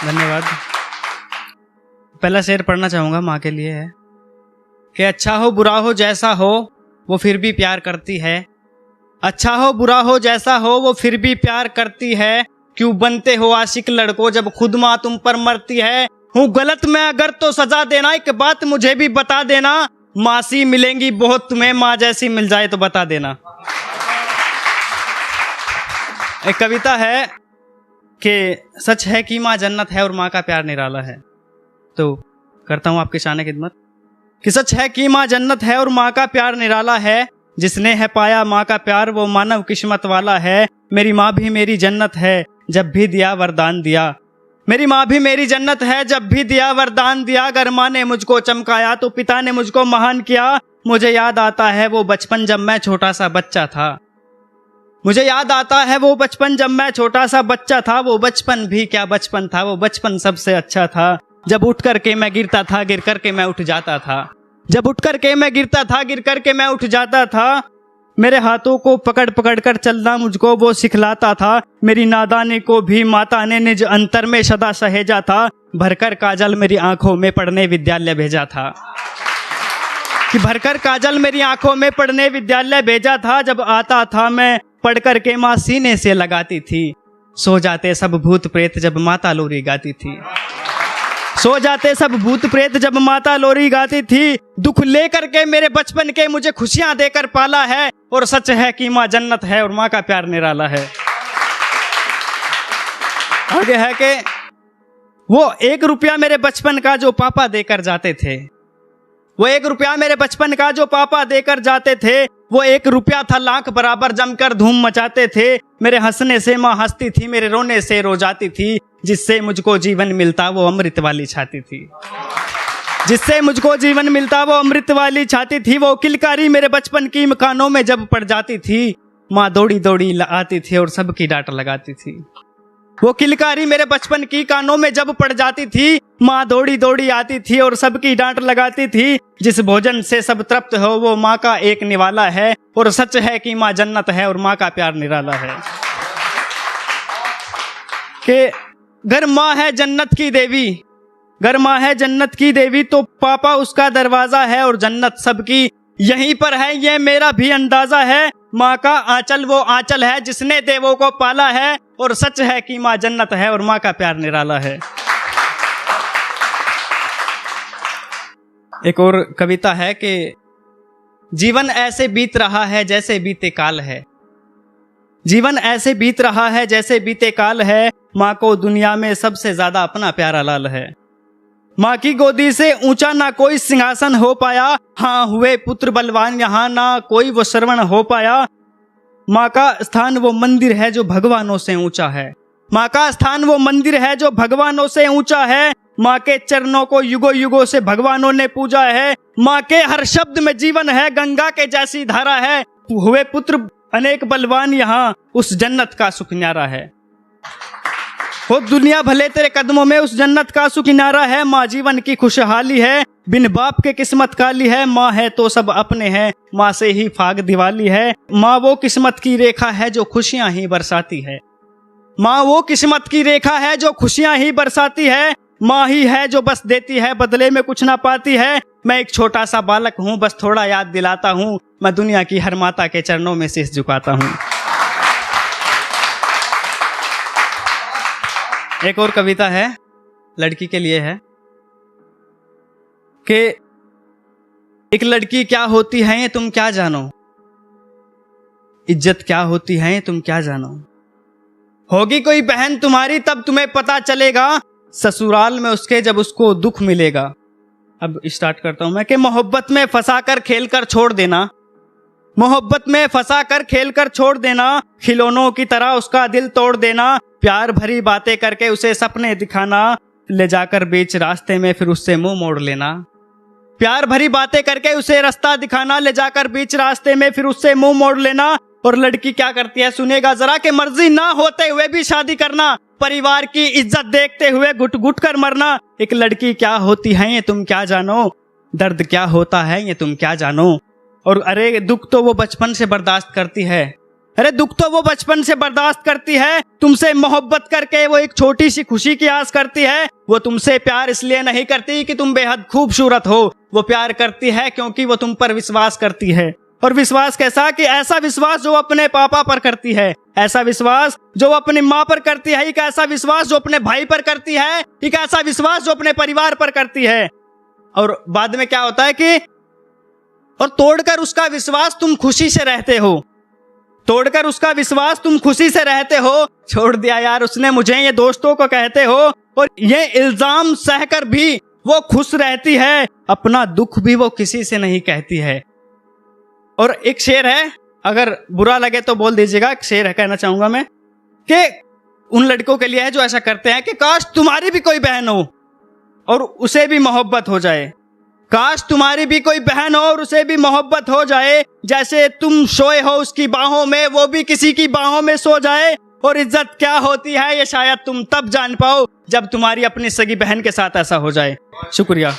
धन्यवाद। पहला शेर पढ़ना चाहूँगा, माँ के लिए है कि अच्छा हो बुरा हो जैसा हो वो फिर भी प्यार करती है। अच्छा हो बुरा हो जैसा हो वो फिर भी प्यार करती है। क्यों बनते हो आशिक लड़कों जब खुद माँ तुम पर मरती है। हूँ गलत मैं अगर तो सजा देना, एक बात मुझे भी बता देना। मासी मिलेंगी बहुत तुम्हें, माँ जैसी मिल जाए तो बता देना। एक कविता है कि सच है कि माँ जन्नत है और माँ का प्यार निराला है। तो करता हूँ आपके शान खिदमत कि सच है कि माँ जन्नत है और माँ का प्यार निराला है। जिसने है पाया माँ का प्यार वो मानव किस्मत वाला है। मेरी माँ भी मेरी जन्नत है जब भी दिया वरदान दिया। मेरी माँ भी मेरी जन्नत है जब भी दिया वरदान दिया। अगर माँ ने मुझको चमकाया तो पिता ने मुझको महान किया। मुझे याद आता है वो बचपन जब मैं छोटा सा बच्चा था। मुझे याद आता है वो बचपन जब मैं छोटा सा बच्चा था। वो बचपन भी क्या बचपन था, वो बचपन सबसे अच्छा था। जब उठ करके मैं गिरता था, गिर करके मैं उठ जाता था। जब उठ करके मैं गिरता था, गिर करके मैं उठ जाता था। मेरे हाथों को पकड़ पकड़ कर चलना मुझको वो सिखलाता था। मेरी नादानी को भी माता ने निज अंतर में सदा सहेजा था। भरकर काजल मेरी आंखों में पढ़ने विद्यालय भेजा था। कि भरकर काजल मेरी आंखों में पढ़ने विद्यालय भेजा था। जब आता था मैं पढ़ करके माँ सीने से लगाती थी। सो जाते सब भूत प्रेत जब माता लोरी गाती थी। सो जाते सब भूत प्रेत जब माता लोरी गाती थी। दुख ले करके मेरे बचपन के मुझे खुशियां देकर पाला है। और सच है कि माँ जन्नत है और माँ का प्यार निराला है। आगे है कि वो 1 रुपया मेरे बचपन का जो पापा देकर जाते थे। वो 1 रुपया मेरे बचपन का जो पापा देकर जाते थे। वो 1 रुपया था लाख बराबर जमकर धूम मचाते थे। मेरे हंसने से माँ हंसती थी, मेरे रोने से रो जाती थी। जिससे मुझको जीवन मिलता वो अमृत वाली छाती थी। जिससे मुझको जीवन मिलता वो अमृत वाली छाती थी। वो किलकारी मेरे बचपन की कानों में जब पड़ जाती थी। माँ दौड़ी दौड़ी आती थी और सबकी डांट लगाती थी। वो किलकारी मेरे बचपन की कानों में जब पड़ जाती थी। माँ दौड़ी दौड़ी आती थी और सबकी डांट लगाती थी। जिस भोजन से सब तृप्त हो वो माँ का एक निवाला है। और सच है कि माँ जन्नत है और माँ का प्यार निराला है। कि घर माँ है जन्नत की देवी, घर माँ है जन्नत की देवी तो पापा उसका दरवाजा है। और जन्नत सबकी यहीं पर है ये मेरा भी अंदाजा है। माँ का आंचल वो आंचल है जिसने देवों को पाला है। और सच है कि माँ जन्नत है और माँ का प्यार निराला है। एक और कविता है कि जीवन ऐसे बीत रहा है जैसे बीते काल है। जीवन ऐसे बीत रहा है जैसे बीते काल है। माँ को दुनिया में सबसे ज्यादा अपना प्यारा लाल है। माँ की गोदी से ऊंचा ना कोई सिंहासन हो पाया। हाँ हुए पुत्र बलवान यहाँ ना कोई वो श्रवण हो पाया। माँ का स्थान वो मंदिर है जो भगवानों से ऊंचा है। माँ का स्थान वो मंदिर है जो भगवानों से ऊंचा है। माँ के चरणों को युगों युगों से भगवानों ने पूजा है। माँ के हर शब्द में जीवन है, गंगा के जैसी धारा है। हुए पुत्र अनेक बलवान यहाँ उस जन्नत का सुख न्यारा है। हो दुनिया भले तेरे कदमों में उस जन्नत का सुख न्यारा है। माँ जीवन की खुशहाली है, बिन बाप के किस्मत काली है। माँ है तो सब अपने हैं, माँ से ही फाग दिवाली है। माँ वो किस्मत की रेखा है जो खुशियां ही बरसाती है। माँ वो किस्मत की रेखा है जो खुशियां ही बरसाती है। माँ ही है जो बस देती है, बदले में कुछ ना पाती है। मैं एक छोटा सा बालक हूँ, बस थोड़ा याद दिलाता हूँ। मैं दुनिया की हर माता के चरणों में शीश झुकाता हूँ। एक और कविता है, लड़की के लिए है कि एक लड़की क्या होती है ये तुम क्या जानो। इज्जत क्या होती है ये तुम क्या जानो। होगी कोई बहन तुम्हारी तब तुम्हें पता चलेगा। ससुराल में उसके जब उसको दुख मिलेगा। अब स्टार्ट करता हूं मैं कि मोहब्बत में फंसा कर खेल कर छोड़ देना। मोहब्बत में फंसा कर खेल कर छोड़ देना। खिलौनों की तरह उसका दिल तोड़ देना। प्यार भरी बातें करके उसे सपने दिखाना। ले जाकर बीच रास्ते में फिर उससे मुंह मोड़ लेना। प्यार भरी बातें करके उसे रास्ता दिखाना। ले जाकर बीच रास्ते में फिर उससे मुंह मोड़ लेना। और लड़की क्या करती है सुनेगा जरा कि मर्जी ना होते हुए भी शादी करना। परिवार की इज्जत देखते हुए घुट घुट कर मरना। एक लड़की क्या होती है ये तुम क्या जानो। दर्द क्या होता है ये तुम क्या जानो। और अरे दुख तो वो बचपन से बर्दाश्त करती है, अरे दुख तो वो बचपन से बर्दाश्त करती है, तुमसे मोहब्बत करके वो एक छोटी सी खुशी की आस करती है। वो तुमसे प्यार इसलिए नहीं करती कि तुम बेहद खूबसूरत हो, वो प्यार करती है क्योंकि वो तुम पर विश्वास करती है। और विश्वास कैसा? कि ऐसा विश्वास जो अपने पापा पर करती है, ऐसा विश्वास जो अपनी माँ पर करती है, एक ऐसा विश्वास जो अपने भाई पर करती है, एक ऐसा विश्वास जो अपने परिवार पर करती है। और बाद में क्या होता है कि और तोड़कर उसका विश्वास तुम खुशी से रहते हो, तोड़कर उसका विश्वास तुम खुशी से रहते हो। छोड़ दिया यार उसने मुझे, ये दोस्तों को कहते हो, और ये इल्जाम सहकर भी वो खुश रहती है, अपना दुख भी वो किसी से नहीं कहती है। और एक शेर है, अगर बुरा लगे तो बोल दीजिएगा, एक शेर है कहना चाहूंगा मैं, कि उन लड़कों के लिए है जो ऐसा करते हैं कि काश तुम्हारी भी कोई बहन हो और उसे भी मोहब्बत हो जाए, काश तुम्हारी भी कोई बहन हो और उसे भी मोहब्बत हो जाए, जैसे तुम सोए हो उसकी बाहों में वो भी किसी की बाहों में सो जाए। और इज्जत क्या होती है ये शायद तुम तब जान पाओ जब तुम्हारी अपनी सगी बहन के साथ ऐसा हो जाए। शुक्रिया,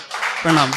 प्रणाम।